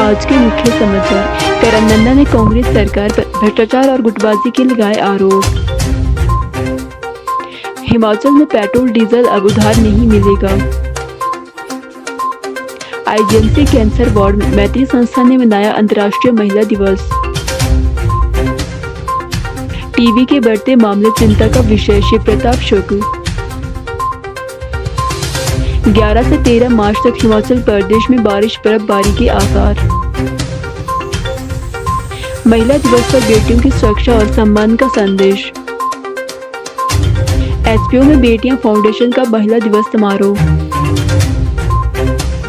आज के मुख्य समाचार। करण नंदा ने कांग्रेस सरकार पर भ्रष्टाचार और गुटबाजी के लगाए आरोप। हिमाचल में पेट्रोल डीजल अब उधार नहीं मिलेगा। आईजीएमसी कैंसर वार्ड में मैत्री संस्था ने मनाया अंतर्राष्ट्रीय महिला दिवस। टीबी के बढ़ते मामले चिंता का विषय, शिव प्रताप शुक्ल। 11 से 13 मार्च तक हिमाचल प्रदेश में बारिश बर्फबारी के आसार। महिला दिवस पर बेटियों की सुरक्षा और सम्मान का संदेश। एसपीओ में बेटियां फाउंडेशन का महिला दिवस समारोह।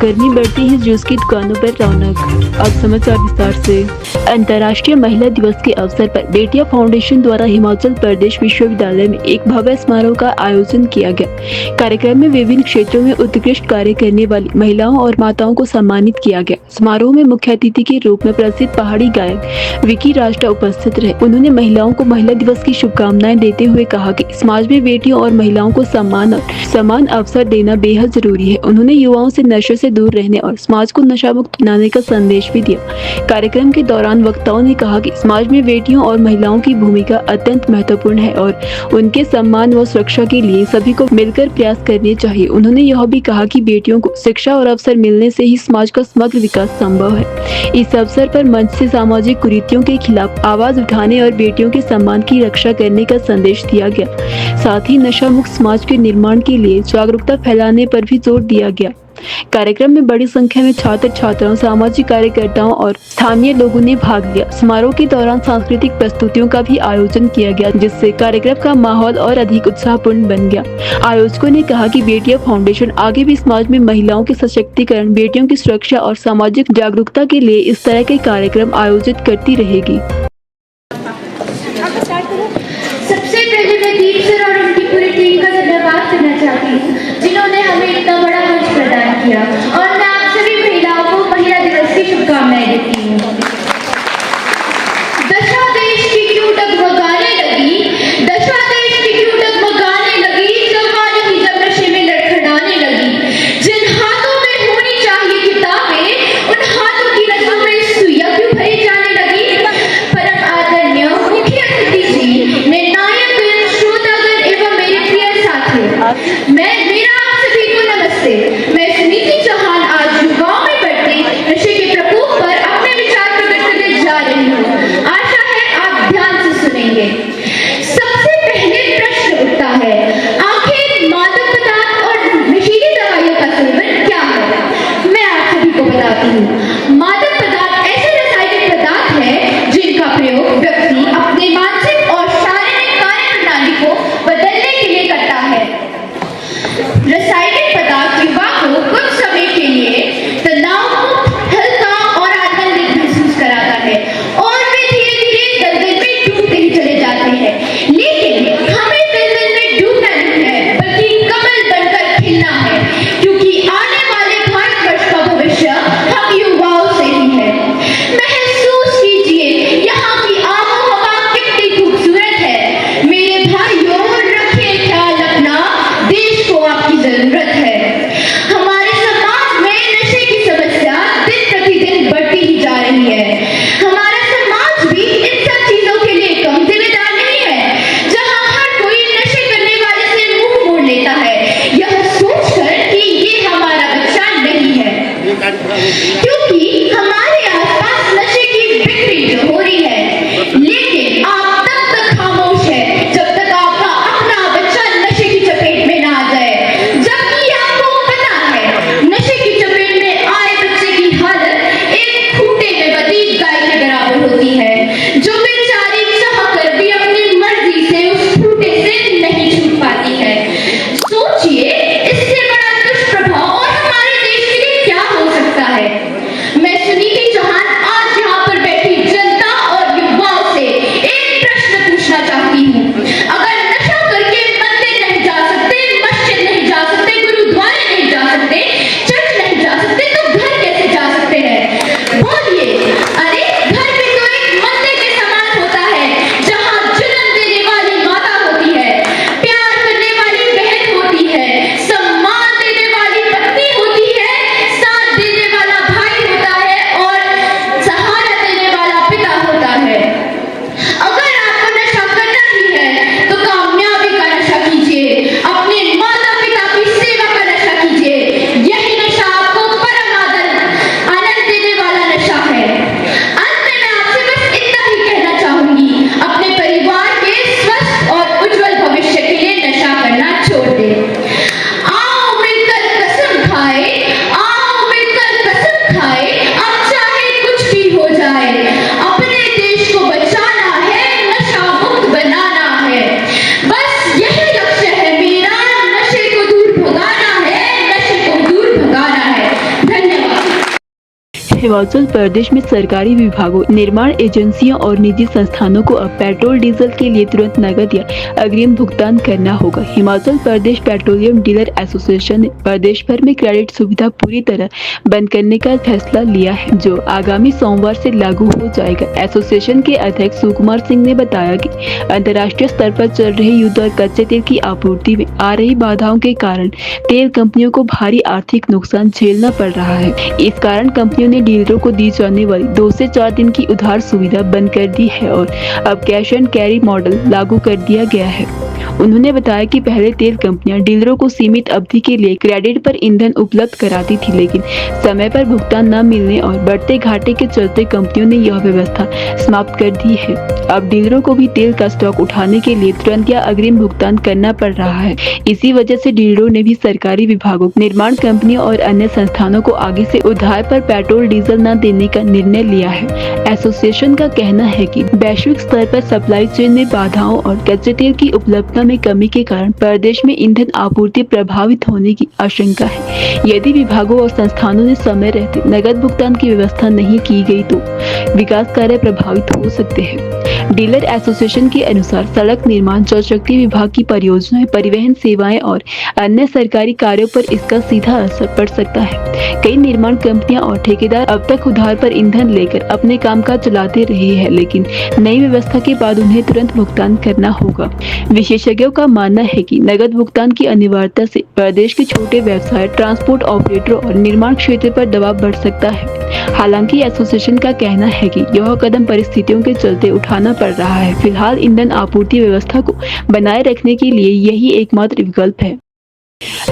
गर्मी बढ़ती ही जूस की दुकानों पर रौनक। अब समाचार विस्तार से। अंतर्राष्ट्रीय महिला दिवस के अवसर पर बेटियां फाउंडेशन द्वारा हिमाचल प्रदेश विश्वविद्यालय में एक भव्य समारोह का आयोजन किया गया। कार्यक्रम में विभिन्न क्षेत्रों में उत्कृष्ट कार्य करने वाली महिलाओं और माताओं को सम्मानित किया गया। समारोह में मुख्य अतिथि के रूप में प्रसिद्ध पहाड़ी गायक विकी राष्ट्र उपस्थित रहे। उन्होंने महिलाओं को महिला दिवस की शुभकामनाएं देते हुए कहा कि समाज में बेटियों और महिलाओं को सम्मान और समान अवसर देना बेहद जरूरी है। उन्होंने युवाओं से नशे से दूर रहने और समाज को नशा मुक्त बनाने का संदेश भी दिया। कार्यक्रम के दौरान वक्ताओं ने कहा कि समाज में बेटियों और महिलाओं की भूमिका अत्यंत महत्वपूर्ण है और उनके सम्मान व सुरक्षा के लिए सभी को मिलकर प्रयास करने चाहिए। उन्होंने यह भी कहा कि बेटियों को शिक्षा और अवसर मिलने से ही समाज का समग्र विकास संभव है। इस अवसर पर मंच से सामाजिक कुरीतियों के खिलाफ आवाज उठाने और बेटियों के सम्मान की रक्षा करने का संदेश दिया गया। साथ ही नशा मुक्त समाज के निर्माण के लिए जागरूकता फैलाने पर भी जोर दिया गया। कार्यक्रम में बड़ी संख्या में छात्र छात्राओं, सामाजिक कार्यकर्ताओं और स्थानीय लोगों ने भाग लिया। समारोह के दौरान सांस्कृतिक प्रस्तुतियों का भी आयोजन किया गया, जिससे कार्यक्रम का माहौल और अधिक उत्साहपूर्ण बन गया। आयोजकों ने कहा कि बेटियां फाउंडेशन आगे भी समाज में महिलाओं के सशक्तिकरण, बेटियों की सुरक्षा और सामाजिक जागरूकता के लिए इस तरह के कार्यक्रम आयोजित करती रहेगी। सबसे पहले मैं दीप सर और उनकी पूरी टीम का धन्यवाद करना चाहती हूँ, जिन्होंने हमें इतना बड़ा मंच प्रदान किया। और मैं आप सभी महिलाओं को महिला दिवस की शुभकामनाएं देती हूँ। दशा देश की क्यों डगमगाने लगी, दशा देश की क्यों डगमगाने लगी, जवान ही जब नशे में लड़खड़ाने लगी। जिन हाथों में होनी चाहिए किताबें, उन हाथों की रगों में सुइयां क्यों भरी जाने लगी। परम आदरणीय मुख्य अतिथि जी, निर्णायक श्रोतागण एवं मेरे प्रिय साथियों, मेरा आप सभी को नमस्ते। मैं सुनीति हिमाचल प्रदेश में सरकारी विभागों, निर्माण एजेंसियों और निजी संस्थानों को अब पेट्रोल डीजल के लिए तुरंत नकद या अग्रिम भुगतान करना होगा। Himachal Pradesh petroleum dealer association ने प्रदेश भर में क्रेडिट सुविधा पूरी तरह बंद करने का फैसला लिया है, जो आगामी सोमवार से लागू हो जाएगा। एसोसिएशन के अध्यक्ष सुकुमार सिंह ने बताया कि अंतर्राष्ट्रीय स्तर पर चल रहे युद्ध और कच्चे तेल की आपूर्ति में आ रही बाधाओं के कारण तेल कंपनियों को भारी आर्थिक नुकसान झेलना पड़ रहा है। इस कारण कंपनियों ने डीलरों को दी जाने वाली 2 से 4 दिन की उधार सुविधा बंद कर दी है और अब कैश एंड कैरी मॉडल लागू कर दिया गया है। उन्होंने बताया कि पहले तेल कंपनियां डीलरों को सीमित अवधि के लिए क्रेडिट पर ईंधन उपलब्ध कराती थी, लेकिन समय पर भुगतान न मिलने और बढ़ते घाटे के चलते कंपनियों ने यह व्यवस्था समाप्त कर दी है। अब डीलरों को भी तेल का स्टॉक उठाने के लिए तुरंत या अग्रिम भुगतान करना पड़ रहा है। इसी वजह से डीलरों ने भी सरकारी विभागों, निर्माण कंपनियों और अन्य संस्थानों को आगे से उधार पर पेट्रोल डीजल न देने का निर्णय लिया है। एसोसिएशन का कहना है कि वैश्विक स्तर पर सप्लाई चेन में बाधाओं और कच्चे तेल की उपलब्धता में कमी के कारण प्रदेश में ईंधन आपूर्ति प्रभावित होने की आशंका है। यदि विभागों और संस्थानों ने समय रहते नगद भुगतान की व्यवस्था नहीं की गई तो विकास कार्य प्रभावित हो सकते हैं। डीलर एसोसिएशन के अनुसार सड़क निर्माण, जल शक्ति विभाग की परियोजनाएं, परिवहन सेवाएं और अन्य सरकारी कार्यों पर इसका सीधा असर पड़ सकता है। कई निर्माण कंपनियां और ठेकेदार अब तक उधार पर ईंधन लेकर अपने कामकाज चलाते रहे हैं, लेकिन नई व्यवस्था के बाद उन्हें तुरंत भुगतान करना होगा। विशेषज्ञों का मानना है कि नगद भुगतान की अनिवार्यता से प्रदेश के छोटे व्यवसाय, ट्रांसपोर्ट ऑपरेटरों और निर्माण क्षेत्र पर दबाव बढ़ सकता है। हालांकि एसोसिएशन का कहना है कि यह कदम परिस्थितियों के चलते उठाना पड़ रहा है। फिलहाल ईंधन आपूर्ति व्यवस्था को बनाए रखने के लिए यही एकमात्र विकल्प है।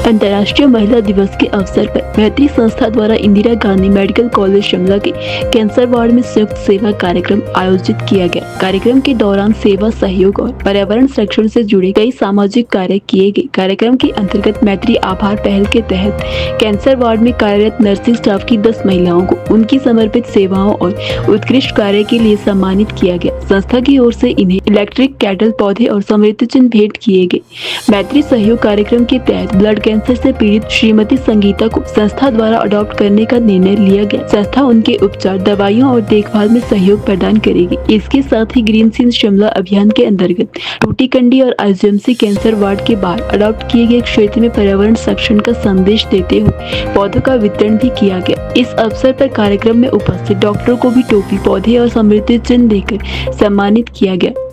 अंतर्राष्ट्रीय महिला दिवस के अवसर पर मैत्री संस्था द्वारा इंदिरा गांधी मेडिकल कॉलेज शिमला के कैंसर वार्ड में संयुक्त सेवा कार्यक्रम आयोजित किया गया। कार्यक्रम के दौरान सेवा, सहयोग और पर्यावरण संरक्षण से जुड़े कई सामाजिक कार्य किए गए। कार्यक्रम के अंतर्गत मैत्री आभार पहल के तहत कैंसर वार्ड में कार्यरत नर्सिंग स्टाफ की 10 महिलाओं को उनकी समर्पित सेवाओं और उत्कृष्ट कार्य के लिए सम्मानित किया गया। संस्था की ओर से इन्हें इलेक्ट्रिक कैटल, पौधे और स्मृति चिन्ह भेंट किए गए। मैत्री सहयोग कार्यक्रम के तहत ब्लड कैंसर से पीड़ित श्रीमती संगीता को संस्था द्वारा अडॉप्ट करने का निर्णय लिया गया। संस्था उनके उपचार, दवाइयों और देखभाल में सहयोग प्रदान करेगी। इसके साथ ही ग्रीन सीन शिमला अभियान के अंतर्गत टूटीकंडी और आईजीएमसी कैंसर वार्ड के बाहर अडॉप्ट किए गए क्षेत्र में पर्यावरण संरक्षण का संदेश देते हुए पौधों का वितरण भी किया गया। इस अवसर पर कार्यक्रम में उपस्थित डॉक्टरों को भी टोपी, पौधे और स्मृति चिन्ह देकर सम्मानित किया गया।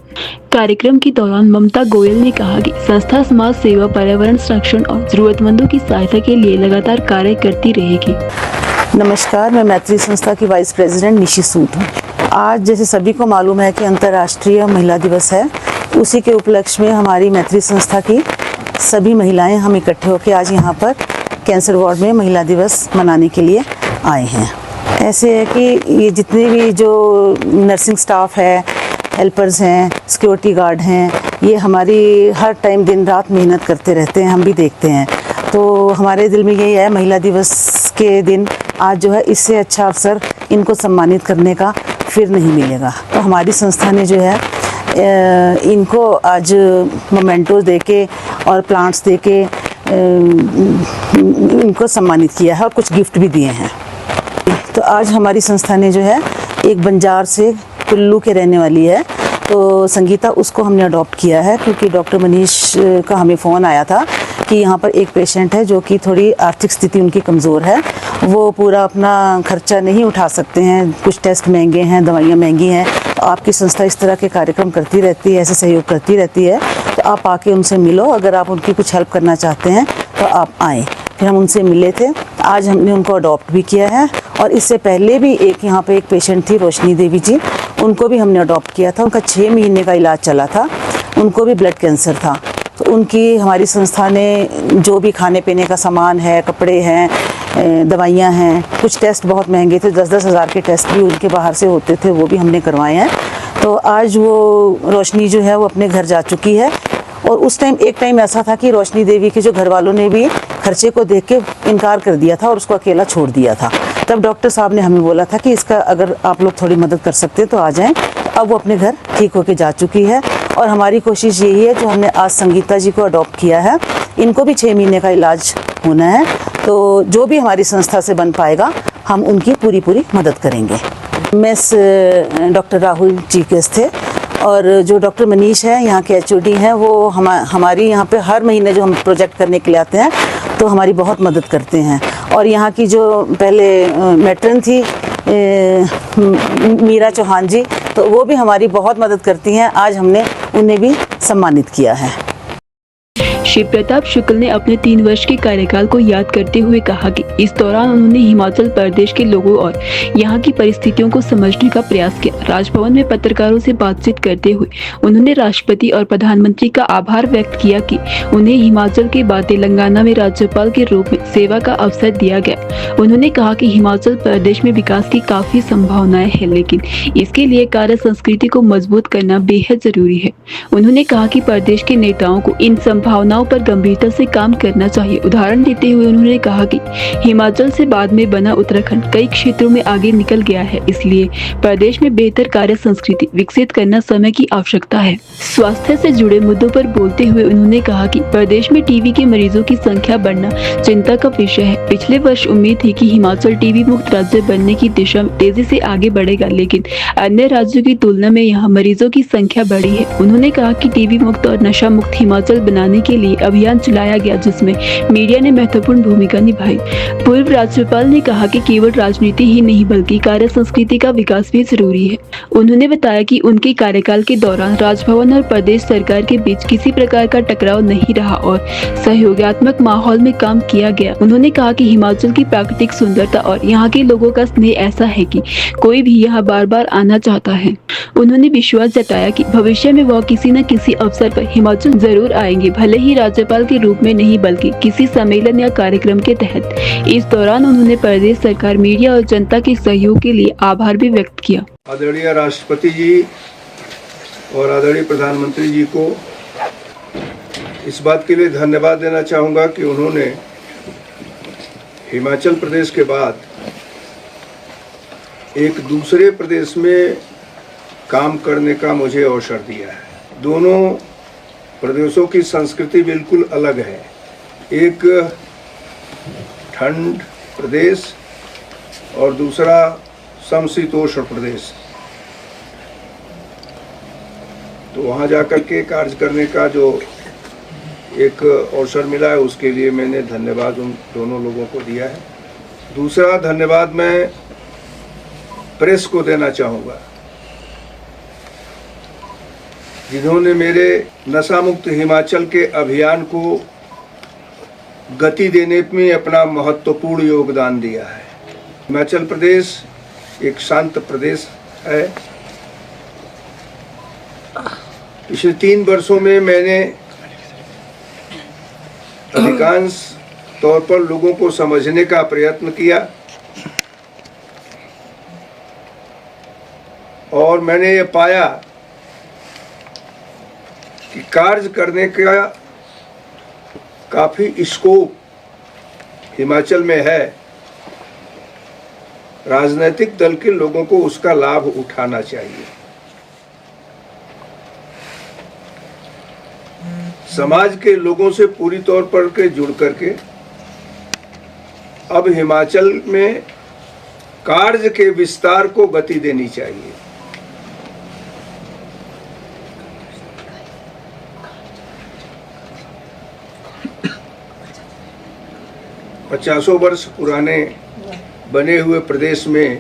कार्यक्रम के दौरान ममता गोयल ने कहा कि संस्था समाज सेवा, पर्यावरण संरक्षण और जरूरतमंदों की सहायता के लिए लगातार कार्य करती रहेगी। नमस्कार, मैं मैत्री संस्था की वाइस प्रेसिडेंट निशी सूद हूँ। आज जैसे सभी को मालूम है कि अंतर्राष्ट्रीय महिला दिवस है, उसी के उपलक्ष्य में हमारी मैत्री संस्था की सभी महिलाएं हम इकट्ठे होकर आज यहाँ पर कैंसर वार्ड में महिला दिवस मनाने के लिए आए हैं। ऐसे है कि ये जितने भी जो नर्सिंग स्टाफ है, हेल्पर्स हैं, सिक्योरिटी गार्ड हैं, ये हमारी हर टाइम दिन रात मेहनत करते रहते हैं, हम भी देखते हैं। तो हमारे दिल में यही है, महिला दिवस के दिन आज जो है इससे अच्छा अवसर इनको सम्मानित करने का फिर नहीं मिलेगा। तो हमारी संस्था ने जो है इनको आज मोमेंटोज देके और प्लांट्स देके इनको सम्मानित किया है और कुछ गिफ्ट भी दिए हैं। तो आज हमारी संस्था ने जो है एक बंजार से कुल्लू के रहने वाली है, तो संगीता, उसको हमने अडॉप्ट किया है क्योंकि डॉक्टर मनीष का हमें फ़ोन आया था कि यहाँ पर एक पेशेंट है जो कि थोड़ी आर्थिक स्थिति उनकी कमज़ोर है, वो पूरा अपना खर्चा नहीं उठा सकते हैं, कुछ टेस्ट महंगे हैं, दवाइयाँ महंगी हैं। तो आपकी संस्था इस तरह के कार्यक्रम करती रहती है, ऐसे सहयोग करती रहती है, तो आप आके उनसे मिलो। अगर आप उनकी कुछ हेल्प करना चाहते हैं तो आप आएँ। फिर हम उनसे मिले थे, आज हमने उनको अडॉप्ट भी किया है। और इससे पहले भी एक यहाँ पे एक पेशेंट थी, रोशनी देवी जी, उनको भी हमने अडॉप्ट किया था। उनका 6 महीने का इलाज चला था, उनको भी ब्लड कैंसर था। तो उनकी हमारी संस्था ने जो भी खाने पीने का सामान है, कपड़े हैं, दवाइयाँ हैं, कुछ टेस्ट बहुत महंगे थे, 10-10 हज़ार के टेस्ट भी उनके बाहर से होते थे, वो भी हमने करवाए हैं। तो आज वो रोशनी जो है वो अपने घर जा चुकी है। और उस टाइम एक टाइम ऐसा था कि रोशनी देवी के जो घर वालों ने भी खर्चे को देख के इनकार कर दिया था और उसको अकेला छोड़ दिया था। तब डॉक्टर साहब ने हमें बोला था कि इसका अगर आप लोग थोड़ी मदद कर सकते तो आ जाएं। तो अब वो अपने घर ठीक होके जा चुकी है। और हमारी कोशिश यही है, जो हमने आज संगीता जी को अडॉप्ट किया है, इनको भी 6 महीने का इलाज होना है। तो जो भी हमारी संस्था से बन पाएगा हम उनकी पूरी मदद करेंगे। Miss doctor Rahul chief guest थे और जो डॉक्टर मनीष है यहाँ के HOD हैं, वो हमारी यहाँ पे हर महीने जो हम प्रोजेक्ट करने के लिए आते हैं तो हमारी बहुत मदद करते हैं। और यहाँ की जो पहले मैट्रन थी मीरा चौहान जी, तो वो भी हमारी बहुत मदद करती हैं। आज हमने उन्हें भी सम्मानित किया है। शिव प्रताप शुक्ल ने अपने 3 वर्ष के कार्यकाल को याद करते हुए कहा कि इस दौरान उन्होंने हिमाचल प्रदेश के लोगों और यहाँ की परिस्थितियों को समझने का प्रयास किया। राजभवन में पत्रकारों से बातचीत करते हुए उन्होंने राष्ट्रपति और प्रधानमंत्री का आभार व्यक्त किया कि उन्हें हिमाचल के बाद तेलंगाना में राज्यपाल के रूप में सेवा का अवसर दिया गया। उन्होंने कहा कि हिमाचल प्रदेश में विकास की काफी संभावनाएं हैं, लेकिन इसके लिए कार्य संस्कृति को मजबूत करना बेहद जरूरी है। उन्होंने कहा कि प्रदेश के नेताओं को इन संभावनाओं पर गंभीरता से काम करना चाहिए। उदाहरण देते हुए उन्होंने कहा कि हिमाचल से बाद में बना उत्तराखंड कई क्षेत्रों में आगे निकल गया है, इसलिए प्रदेश में बेहतर कार्य संस्कृति विकसित करना समय की आवश्यकता है। स्वास्थ्य से जुड़े मुद्दों पर बोलते हुए उन्होंने कहा कि प्रदेश में टीबी के मरीजों की संख्या बढ़ना चिंता का विषय है। पिछले वर्ष उम्मीद थी कि हिमाचल टीबी मुक्त राज्य बनने की दिशा में तेजी से आगे बढ़ेगा, लेकिन अन्य राज्यों की तुलना में यहाँ मरीजों की संख्या बढ़ी है। उन्होंने कहा कि टीबी मुक्त और नशा मुक्त हिमाचल बनाने के लिए अभियान चलाया गया, जिसमें मीडिया ने महत्वपूर्ण भूमिका निभाई। पूर्व राज्यपाल ने कहा कि केवल राजनीति ही नहीं बल्कि कार्य संस्कृति का विकास भी जरूरी है। उन्होंने बताया कि उनके कार्यकाल के दौरान राजभवन और प्रदेश सरकार के बीच किसी प्रकार का टकराव नहीं रहा और सहयोगात्मक माहौल में काम किया गया। उन्होंने कहा कि हिमाचल की प्राकृतिक सुंदरता और यहाँ के लोगों का स्नेह ऐसा है कि कोई भी यहाँ बार बार आना चाहता है। उन्होंने विश्वास जताया कि भविष्य में वह किसी न किसी अवसर पर हिमाचल जरूर आएंगे, भले ही राज्यपाल के रूप में नहीं बल्कि किसी सम्मेलन या कार्यक्रम के तहत। इस दौरान उन्होंने प्रदेश सरकार, मीडिया और जनता के सहयोग के लिए आभार भी व्यक्त किया। आदरणीय राष्ट्रपति जी और आदरणीय प्रधानमंत्री जी को इस बात के लिए धन्यवाद देना चाहूँगा कि उन्होंने हिमाचल प्रदेश के बाद एक दूसरे प्रदेश में काम करने का मुझे अवसर दिया है। दोनों प्रदेशों की संस्कृति बिल्कुल अलग है। एक ठंड प्रदेश और दूसरा समशीतोष्ण प्रदेश। तो वहाँ जाकर के कार्य करने का जो एक अवसर मिला है उसके लिए मैंने धन्यवाद उन दोनों लोगों को दिया है। दूसरा धन्यवाद मैं प्रेस को देना चाहूँगा, जिन्होंने मेरे नशा मुक्त हिमाचल के अभियान को गति देने में अपना महत्वपूर्ण योगदान दिया है। हिमाचल प्रदेश एक शांत प्रदेश है। पिछले 3 वर्षों में मैंने अधिकांश तौर पर लोगों को समझने का प्रयत्न किया और मैंने ये पाया कि कार्य करने का काफ़ी स्कोप हिमाचल में है। राजनीतिक दल के लोगों को उसका लाभ उठाना चाहिए। समाज के लोगों से पूरी तौर पर के जुड़ करके अब हिमाचल में कार्य के विस्तार को गति देनी चाहिए। पचासों वर्ष पुराने बने हुए प्रदेश में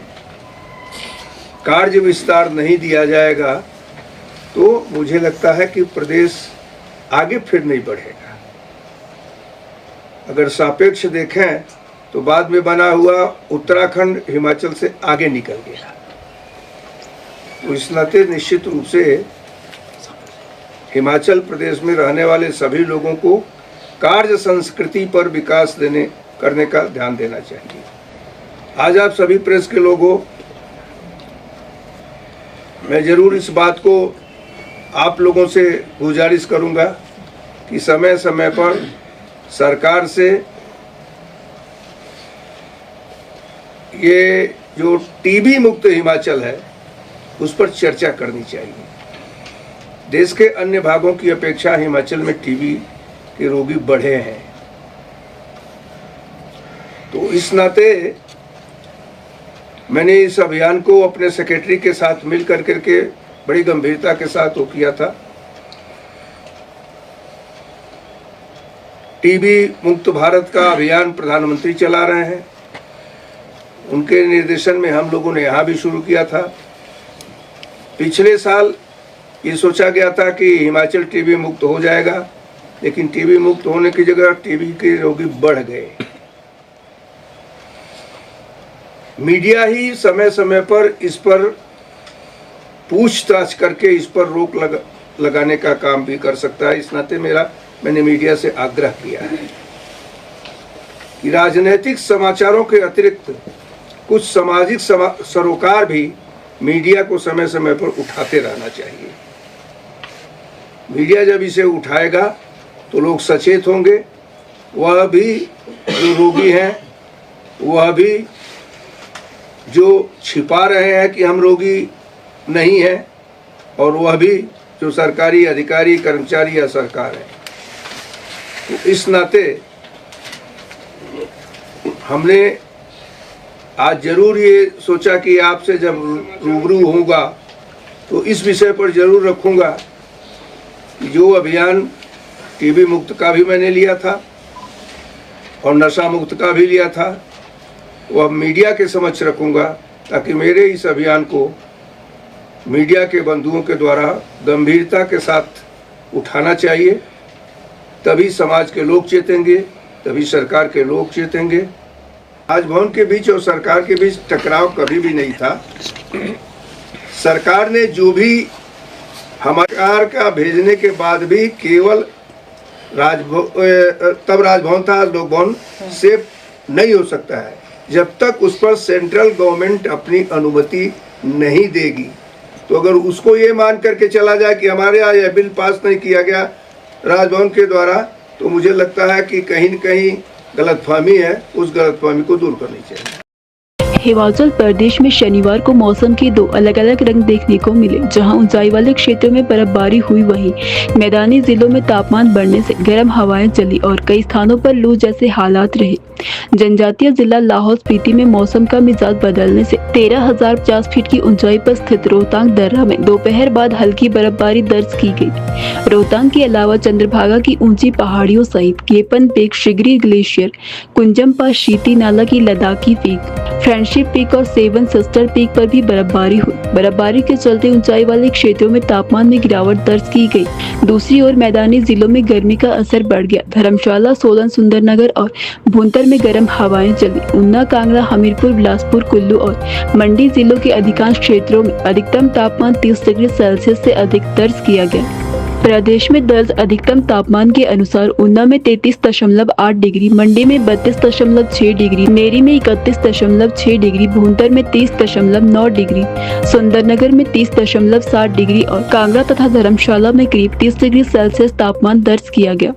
कार्य विस्तार नहीं दिया जाएगा तो मुझे लगता है कि प्रदेश आगे फिर नहीं बढ़ेगा। अगर सापेक्ष देखें तो बाद में बना हुआ उत्तराखंड हिमाचल से आगे निकल गया। तो इस नाते निश्चित रूप से हिमाचल प्रदेश में रहने वाले सभी लोगों को कार्य संस्कृति पर विकास करने का ध्यान देना चाहिए। आज आप सभी प्रेस के लोगों, मैं जरूर इस बात को आप लोगों से गुजारिश करूंगा कि समय समय पर सरकार से ये जो टीबी मुक्त हिमाचल है उस पर चर्चा करनी चाहिए। देश के अन्य भागों की अपेक्षा हिमाचल में टीबी के रोगी बढ़े हैं तो इस नाते मैंने इस अभियान को अपने सेक्रेटरी के साथ मिल करके बड़ी गंभीरता के साथ वो किया था। टीबी मुक्त भारत का अभियान प्रधानमंत्री चला रहे हैं, उनके निर्देशन में हम लोगों ने यहाँ भी शुरू किया था। पिछले साल ये सोचा गया था कि हिमाचल टीबी मुक्त हो जाएगा, लेकिन टीबी मुक्त होने की जगह टीबी के रोगी बढ़ गए। मीडिया ही समय समय पर इस पर पूछताछ करके इस पर रोक लगाने का काम भी कर सकता है। इस नाते मैंने मीडिया से आग्रह किया है कि राजनीतिक समाचारों के अतिरिक्त कुछ सामाजिक सरोकार भी मीडिया को समय समय पर उठाते रहना चाहिए। मीडिया जब इसे उठाएगा तो लोग सचेत होंगे, वह भी जो रोगी हैं, वह भी जो छिपा रहे हैं कि हम रोगी नहीं हैं, और वह भी जो सरकारी अधिकारी कर्मचारी या सरकार है। तो इस नाते हमने आज जरूर ये सोचा कि आपसे जब रूबरू होऊंगा तो इस विषय पर जरूर रखूंगा कि जो अभियान टीबी मुक्त का भी मैंने लिया था और नशा मुक्त का भी लिया था, वो अब मीडिया के समक्ष रखूंगा, ताकि मेरे इस अभियान को मीडिया के बंधुओं के द्वारा गंभीरता के साथ उठाना चाहिए। तभी समाज के लोग चेतेंगे, तभी सरकार के लोग चेतेंगे। राजभवन के बीच और सरकार के बीच टकराव कभी भी नहीं था। सरकार ने जो भी हमारे का भेजने के बाद भी केवल तब राजभवन था, लोक भवन सेफ नहीं हो सकता है जब तक उस पर सेंट्रल गवर्नमेंट अपनी अनुमति नहीं देगी। तो अगर उसको ये मान करके चला जाए कि हमारे यहाँ यह बिल पास नहीं किया गया राजभवन के द्वारा, तो मुझे लगता है कि कहीं न कहीं गलतफहमी है, उस गलतफहमी को दूर करनी चाहिए। हिमाचल प्रदेश में शनिवार को मौसम के दो अलग अलग रंग देखने को मिले। जहां ऊंचाई वाले क्षेत्रों में बर्फबारी हुई, वहीं मैदानी जिलों में तापमान बढ़ने से गर्म हवाएं चली और कई स्थानों पर लू जैसे हालात रहे। जनजातीय जिला लाहौल स्पीति में मौसम का मिजाज बदलने से 13,050 फीट की ऊंचाई पर स्थित रोहतांग दर्रा में दोपहर बाद हल्की बर्फबारी दर्ज की गई। रोहतांग के अलावा चंद्रभागा की ऊंची पहाड़ियों सहित केपन पीक, शिगरी ग्लेशियर, कुंजम्पा, शीती नाला की लद्दाखी पीक, फ्रेंडशिप पीक और सेवन सिस्टर पीक पर भी बर्फबारी हुई। बर्फबारी के चलते ऊंचाई वाले क्षेत्रों में तापमान में गिरावट दर्ज की गई। दूसरी ओर मैदानी जिलों में गर्मी का असर बढ़ गया। धर्मशाला, सोलन, सुंदरनगर और भुंतर में गर्म हवाएं चली। ऊना, कांगड़ा, हमीरपुर, बिलासपुर, कुल्लू और मंडी जिलों के अधिकांश क्षेत्रों में अधिकतम तापमान 30 डिग्री सेल्सियस से अधिक दर्ज किया गया। प्रदेश में दर्ज अधिकतम तापमान के अनुसार ऊना में 33.8 डिग्री, मंडी में 32.6 डिग्री, मेरी में 31.6 डिग्री, भुंतर में 30.9 डिग्री, सुंदरनगर में 30.7 डिग्री और कांगड़ा तथा धर्मशाला में करीब 30 डिग्री सेल्सियस तापमान दर्ज किया गया।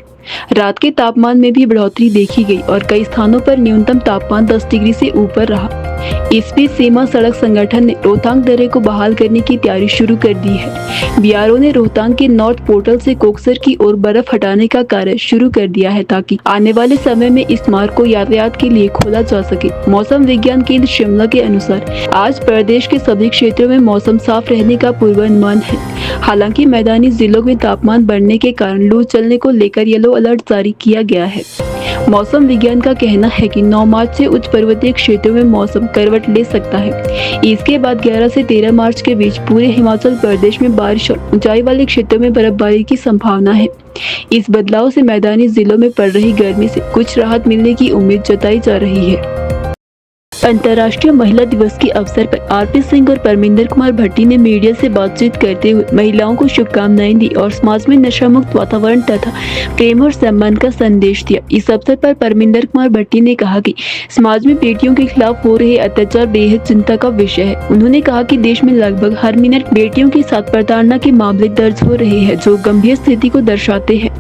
रात के तापमान में भी बढ़ोतरी देखी गई और कई स्थानों पर न्यूनतम तापमान 10 डिग्री से ऊपर रहा। इस बीच सीमा सड़क संगठन ने रोहतांग दर्रे को बहाल करने की तैयारी शुरू कर दी है। बीआरओ ने रोहतांग के नॉर्थ पोर्टल से कोकसर की ओर बर्फ हटाने का कार्य शुरू कर दिया है, ताकि आने वाले समय में इस मार्ग को यातायात के लिए खोला जा सके। मौसम विज्ञान केंद्र शिमला के अनुसार आज प्रदेश के सभी क्षेत्रों में मौसम साफ रहने का पूर्वानुमान है। हालांकि मैदानी जिलों में तापमान बढ़ने के कारण लू चलने को लेकर येलो अलर्ट जारी किया गया है। मौसम विज्ञान का कहना है कि 9 मार्च से उच्च पर्वतीय क्षेत्रों में मौसम करवट ले सकता है। इसके बाद 11 से 13 मार्च के बीच पूरे हिमाचल प्रदेश में बारिश और ऊंचाई वाले क्षेत्रों में बर्फबारी की संभावना है। इस बदलाव से मैदानी जिलों में पड़ रही गर्मी से कुछ राहत मिलने की उम्मीद जताई जा रही है। अंतर्राष्ट्रीय महिला दिवस के अवसर पर आरपी सिंह और परमिंदर कुमार भट्टी ने मीडिया से बातचीत करते हुए महिलाओं को शुभकामनाएं दी और समाज में नशा मुक्त वातावरण तथा प्रेम और सम्मान का संदेश दिया। इस अवसर पर परमिंदर कुमार भट्टी ने कहा कि समाज में बेटियों के खिलाफ हो रहे अत्याचार बेहद चिंता का विषय है। उन्होंने कहा कि देश में लगभग हर मिनट बेटियों के साथ प्रताड़ना के मामले दर्ज हो रहे हैं, जो गंभीर स्थिति को दर्शाते हैं।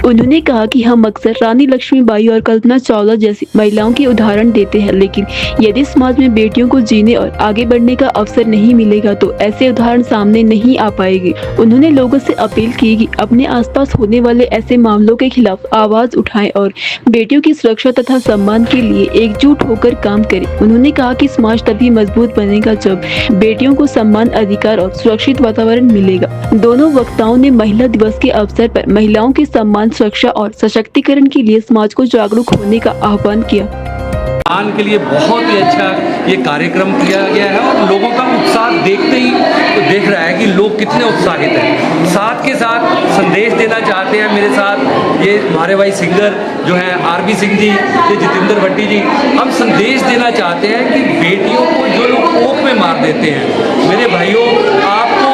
उन्होंने कहा कि हम अक्सर रानी लक्ष्मीबाई और कल्पना चावला जैसी महिलाओं के उदाहरण देते हैं, लेकिन यदि समाज में बेटियों को जीने और आगे बढ़ने का अवसर नहीं मिलेगा तो ऐसे उदाहरण सामने नहीं आ पाएंगे। उन्होंने लोगों से अपील की कि अपने आसपास होने वाले ऐसे मामलों के खिलाफ आवाज उठाएं और बेटियों की सुरक्षा तथा सम्मान के लिए एकजुट होकर काम करें। उन्होंने कहा कि समाज तभी मजबूत बनेगा जब बेटियों को सम्मान, अधिकार और सुरक्षित वातावरण मिलेगा। दोनों वक्ताओं ने महिला दिवस के अवसर पर महिलाओं के सम्मान, सुरक्षा और सशक्तिकरण के लिए समाज को जागरूक होने का आह्वान किया। आन के लिए बहुत ही अच्छा ये कार्यक्रम किया गया है और लोगों का उत्साह देखते ही देख रहा है कि लोग कितने उत्साहित हैं। साथ के साथ संदेश देना चाहते हैं मेरे साथ ये हमारे भाई सिंगर जो हैं आरबी सिंह जी, ये जितेंद्र भट्टी जी। हम संदेश देना चाहते हैं कि बेटियों को जो लोग कोख में मार देते हैं, मेरे भाइयों आपको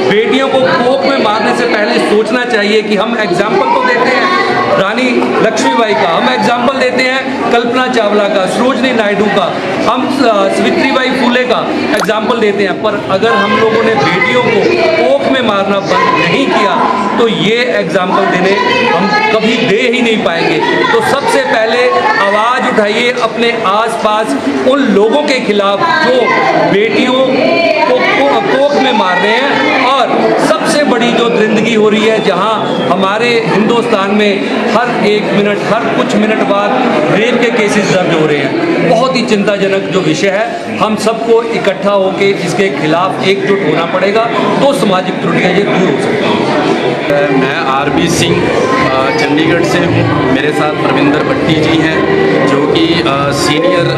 बेटियों को कोख में मारने से पहले सोचना चाहिए कि हम एग्जाम्पल तो देते हैं रानी लक्ष्मीबाई का, हम एग्जाम्पल देते हैं कल्पना चावला का, सरोजनी नायडू का, हम सावित्रीबाई फुले का एग्जाम्पल देते हैं, पर अगर हम लोगों ने बेटियों को कोख में मारना बंद नहीं किया तो ये एग्जाम्पल देने हम कभी दे ही नहीं पाएंगे। तो सबसे पहले आवाज़ उठाइए अपने आसपास उन लोगों के खिलाफ जो बेटियों को कोख में मार रहे हैं। और सबसे बड़ी जो दरिंदगी हो रही है, जहां हमारे हिंदुस्तान में हर एक मिनट, हर कुछ मिनट बाद रेप के केसेस दर्ज हो रहे हैं, बहुत ही चिंताजनक जो विषय है। हम सबको इकट्ठा होकर इसके खिलाफ एकजुट होना पड़ेगा, तो सामाजिक त्रुटियां ये दूर हो सकती हैं। मैं आरबी सिंह चंडीगढ़ से हूँ। मेरे साथ परविंदर भट्टी जी हैं जो कि सीनियर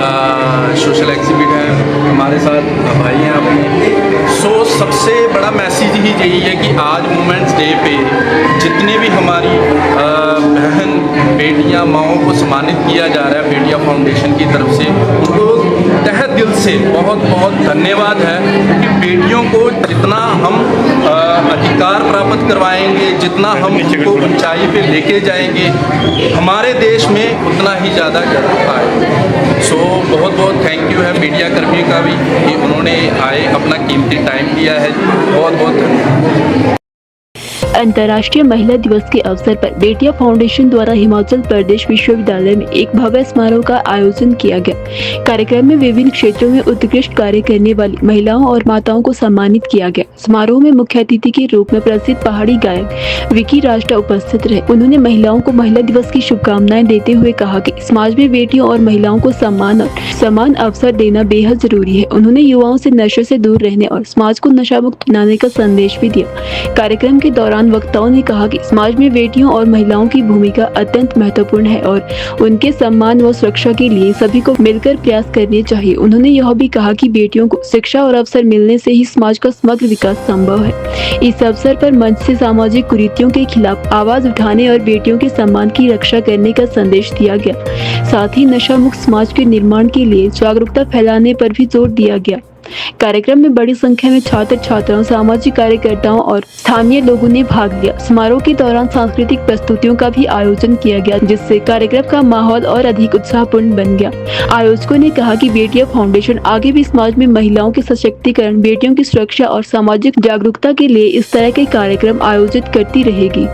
सोशल एक्सिबिट हैं, हमारे साथ भाई हैं अपने। सो सबसे बड़ा मैसेज ही यही है कि आज वुमेंस डे पे जितनी भी हमारी बहन बेटियां, माओं को सम्मानित किया जा रहा है बेटिया फाउंडेशन की तरफ से, उनको तहे दिल से बहुत बहुत धन्यवाद है। क्योंकि बेटियों को जितना हम अधिकार प्राप्त करवाएंगे, जितना हम उनको ऊंचाई पे लेके जाएंगे, हमारे देश में उतना ही ज़्यादा गर्व आए। सो बहुत बहुत थैंक यू है मीडिया कर्मियों का भी कि उन्होंने आए अपना कीमती टाइम दिया है। बहुत बहुत धन्यवाद। अंतर्राष्ट्रीय महिला दिवस के अवसर पर बेटिया फाउंडेशन द्वारा हिमाचल प्रदेश विश्वविद्यालय में एक भव्य समारोह का आयोजन किया गया। कार्यक्रम में विभिन्न क्षेत्रों में उत्कृष्ट कार्य करने वाली महिलाओं और माताओं को सम्मानित किया गया। समारोह में मुख्य अतिथि के रूप में प्रसिद्ध पहाड़ी गायक विकी राष्ट्र उपस्थित रहे। उन्होंने महिलाओं को महिला दिवस की शुभकामनाएं देते हुए कहा कि समाज में बेटियों और महिलाओं को सम्मान और समान अवसर देना बेहद जरूरी है। उन्होंने युवाओं से नशे से दूर रहने और समाज को नशा मुक्त बनाने का संदेश भी दिया। कार्यक्रम के दौरान वक्ताओं ने कहा कि समाज में बेटियों और महिलाओं की भूमिका अत्यंत महत्वपूर्ण है और उनके सम्मान व सुरक्षा के लिए सभी को मिलकर प्रयास करने चाहिए। उन्होंने यह भी कहा कि बेटियों को शिक्षा और अवसर मिलने से ही समाज का समग्र विकास संभव है। इस अवसर पर मंच से सामाजिक कुरीतियों के खिलाफ आवाज उठाने और बेटियों के सम्मान की रक्षा करने का संदेश दिया गया। साथ ही नशा मुक्त समाज के निर्माण के लिए जागरूकता फैलाने पर भी जोर दिया गया। कार्यक्रम में बड़ी संख्या में छात्र छात्राओं, सामाजिक कार्यकर्ताओं और स्थानीय लोगों ने भाग लिया। समारोह के दौरान सांस्कृतिक प्रस्तुतियों का भी आयोजन किया गया, जिससे कार्यक्रम का माहौल और अधिक उत्साहपूर्ण बन गया। आयोजकों ने कहा कि बेटिया फाउंडेशन आगे भी समाज में महिलाओं के सशक्तिकरण, बेटियों की सुरक्षा और सामाजिक जागरूकता के लिए इस तरह के कार्यक्रम आयोजित करती रहेगी।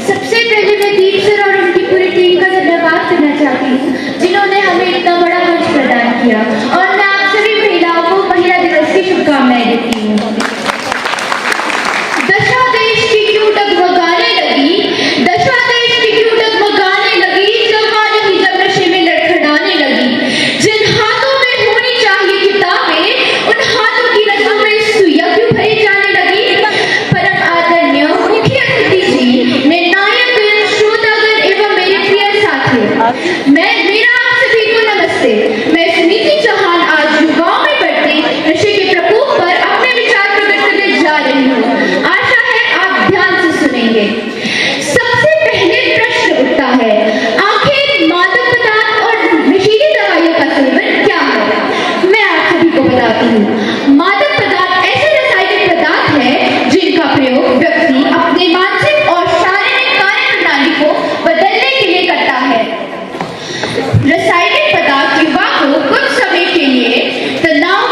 सबसे पहले मैं दीप सर और उनकी पूरी टीम का धन्यवाद करना चाहती हूँ, जिन्होंने हमें इतना बड़ा मंच प्रदान किया। और मैं आप सभी महिलाओं को महिला दिवस की शुभकामनाएं देती हूँ। दशा देश की क्यों डगमगाने लगी, दशा देश की क्यों डगमगाने लगी, जवान ही जब नशे में लड़खड़ाने लगी। जिन हाथों में होनी चाहिए किताबें, उन हाथों की नजरों में सुइयां क्यों भरी जाने लगी। परम आदरणीय मुख्य अतिथि जी, निर्णायक श्रोतागण एवं मेरे प्रिय साथी, मेरा आप सभी को नमस्ते। मैं सुनीति चौहान आज युवाओं में बढ़ते नशे के प्रकोप पर अपने विचार प्रकट करने जा रही हूँ। आशा है आप ध्यान से सुनेंगे। सबसे पहले प्रश्न उठता है, आखिर मादक पदार्थ और नशीली दवाइयों का सेवन क्या है। मैं आप सभी को बताती हूँ। मादक पदार्थ ऐसे रासायनिक पदार्थ है जिनका प्रयोग व्यक्ति अपने मानसिक और शारीरिक कार्य प्रणाली को बदलने के लिए करता है। रासायनिक पदार्थ युवा को कुछ समय के लिए तनाव,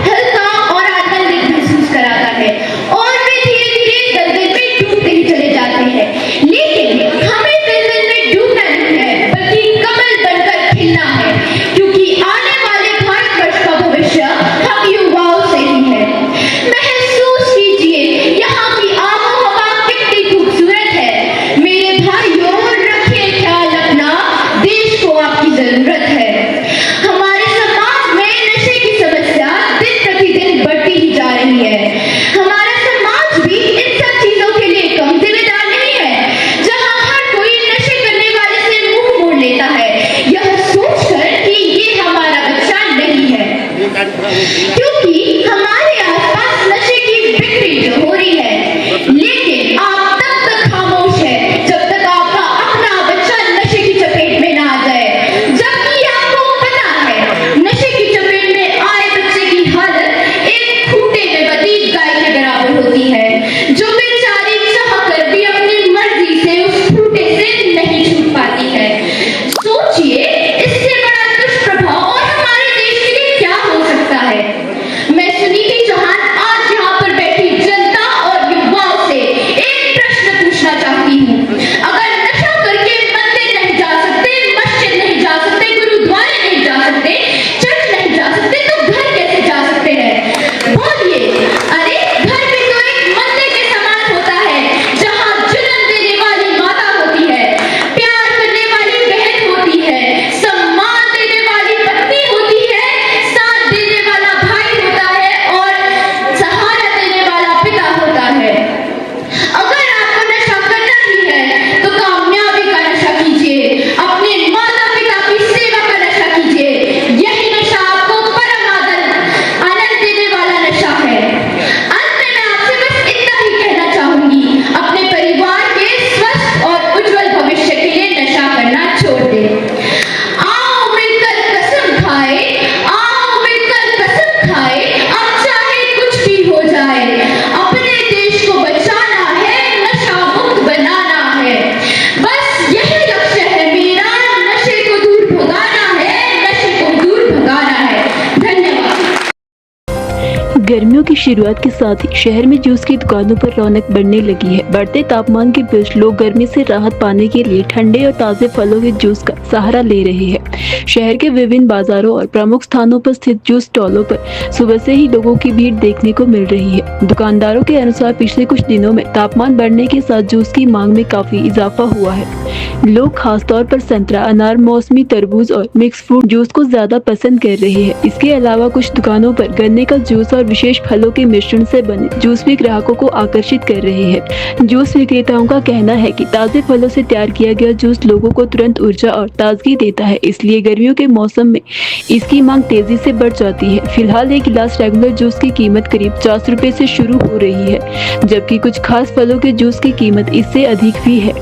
हल्का और आनंदित महसूस कराता है और वे धीरे धीरे दलदल में डूबते ही भविष्य हम युवाओं से ही है। महसूस कीजिए यहाँ की आबोहवा कितनी खूबसूरत है। मेरे भाइयों, रखिए ख्याल अपना, देश को आपकी जरूरत है। हमारे समाज में नशे की समस्या दिन प्रतिदिन बढ़ती ही जा रही है। हमारा समाज भी इन सब चीजों के लिए कम जिम्मेदार नहीं है, जहां हर कोई नशे करने वाले से मुंह मोड़ लेता है, यह सोचकर कि ये हमारा बच्चा नहीं है, क्योंकि हमारे आसपास नशे की बिक्री जो हो रही है। लेकिन आप तब तक खामोश है जब तक आपका अपना बच्चा नशे की चपेट में ना आ जाए, जबकि आपको पता है नशे की चपेट में आए बच्चे की हालत एक खूंटे में बंधी गाय के बराबर होती है, जो बेचारी चाहकर भी अपनी मर्जी से उस खूंटे से नहीं छूट पाती है। सोचिए इससे बड़ा दुष्प्रभाव और हमारे देश के लिए क्या हो सकता है। मैं सुनीति चौहान आज यहाँ पर बैठी जनता और युवाओं से एक प्रश्न पूछना चाहती हूँ। अगर नशा करके मंदिर नहीं जा सकते, मस्जिद नहीं जा सकते, गुरुद्वारे नहीं जा सकते, चर्च नहीं जा सकते, तो घर कैसे जा सकते हैं? बोलिए। अरे घर भी तो एक मंदिर के समान होता है, जहाँ जन्म देने वाली माता होती है, प्यार करने वाली बहन होती है, सम्मान देने वाली पत्नी होती है, साथ देने वाला भाई होता है और सहारा देने वाला पिता होता है। अगर आपको नशा करना ही है तो कामयाबी का नशा कीजिए, अपने माता पिता की सेवा का नशा कीजिए। यही नशा आपको परम आनंद देने वाला नशा है। अंत में मैं आपसे बस इतना ही कहना चाहूंगी, अपने परिवार के स्वस्थ और उज्जवल भविष्य के लिए नशा करना छोड़ दें। आओ मिलकर कसम खाए, आओ मिलकर कसम खाए, अब चाहे कुछ भी हो जाए, अपने देश को बचाना है, नशा मुक्त बनाना है। बस यही लक्ष्य है मेरा, नशे को दूर भगाना है, नशे को दूर भगाना है। धन्यवाद। गर्मियों की शुरुआत के साथ ही शहर में जूस की दुकानों पर रौनक बढ़ने लगी है। बढ़ते तापमान के बीच लोग गर्मी से राहत पाने के लिए ठंडे और ताजे फलों के जूस का सहारा ले रहे हैं। शहर के विभिन्न बाजारों और प्रमुख स्थानों पर स्थित जूस स्टॉलों पर सुबह से ही लोगों की भीड़ देखने को मिल रही है। दुकानदारों के अनुसार पिछले कुछ दिनों में तापमान बढ़ने के साथ जूस की मांग में काफी इजाफा हुआ है। लोग खासतौर पर संतरा, अनार, मौसमी तरबूज और मिक्स फ्रूट जूस को ज्यादा पसंद कर रहे हैं। इसके अलावा कुछ दुकानों पर गन्ने का जूस और विशेष फलों के मिश्रण से बने जूस भी ग्राहकों को आकर्षित कर रहे हैं। जूस विक्रेताओं का कहना है कि ताजे फलों से तैयार किया गया जूस लोगों को तुरंत ऊर्जा और ताजगी देता है, इसलिए गर्मियों के मौसम में इसकी मांग तेजी से बढ़ जाती है। फिलहाल एक गिलास रेगुलर जूस की कीमत करीब 50 रुपए से शुरू हो रही है, जबकि कुछ खास फलों के जूस की कीमत इससे अधिक भी है।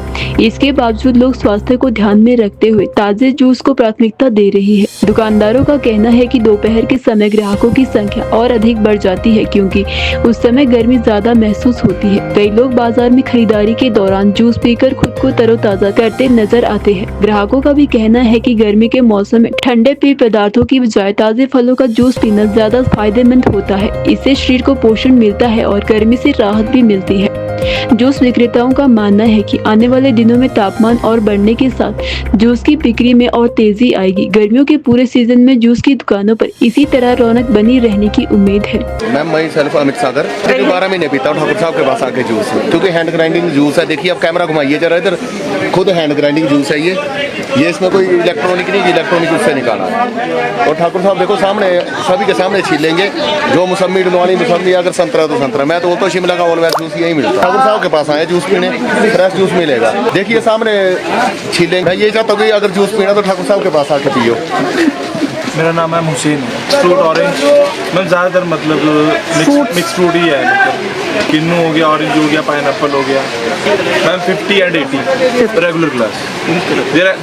इसके बावजूद लोग स्वास्थ्य को ध्यान में रखते हुए ताजे जूस को प्राथमिकता दे रही है। दुकानदारों का कहना है कि दोपहर के समय ग्राहकों की संख्या और अधिक बढ़ जाती है, क्योंकि उस समय गर्मी ज्यादा महसूस होती है। कई लोग बाजार में खरीदारी के दौरान जूस पीकर खुद को तरोताजा करते नजर आते हैं। ग्राहकों का भी कहना है कि गर्मी के मौसम में ठंडे पेय पदार्थों की बजाय ताजे फलों का जूस पीना ज्यादा फायदेमंद होता है। इससे शरीर को पोषण मिलता है और गर्मी से राहत भी मिलती है। जूस विक्रेताओं का मानना है कि आने वाले दिनों में तापमान और बढ़ने के साथ जूस की बिक्री में और तेजी आएगी। गर्मियों के पूरे सीजन में जूस की दुकानों पर इसी तरह रौनक बनी रहने की उम्मीद है। मैम मैं सेल्फ अमित सागर 12 महीने पीता हूँ ठाकुर साहब के पास आके जूस, क्योंकि हैंड ग्राइंडिंग जूस है। देखिए आप कैमरा घुमाइए जरा इधर, खुद हैंड ग्राइंडिंग जूस है ये इसमें कोई इलेक्ट्रॉनिक नहीं, इलेक्ट्रॉनिक उससे निकाला है। और ठाकुर साहब देखो सामने, सभी के सामने छील लेंगे। जो मौसमी डुनवानी मौसमी, अगर संतरा तो संतरा, मैं तो बोलता शिमला का ऑल वेज जूस यही मिलता है। ठाकुर साहब के पास आए जूस पीने, फ्रेश जूस मिलेगा। देखिए सामने छीलेंगे। मैं ये चाहता हूँ कि अगर जूस पीना तो ठाकुर साहब के पास आके पियो। मेरा नाम है हुसैन, फ्रूट ऑरेंज। मैं ज़्यादातर मतलब मिक्स फ्रूट ही है, मतलब किन्नू हो गया, ऑरेंज हो गया, पाइनएप्पल हो गया। Ma'am 50 and 80 regular glass.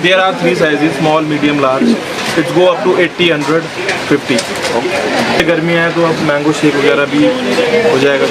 There are 3 sizes, small, medium, large. It's go up to 80, 100, 50। गर्मी है तो अब मैंगो शेक वगैरह भी हो जाएगा।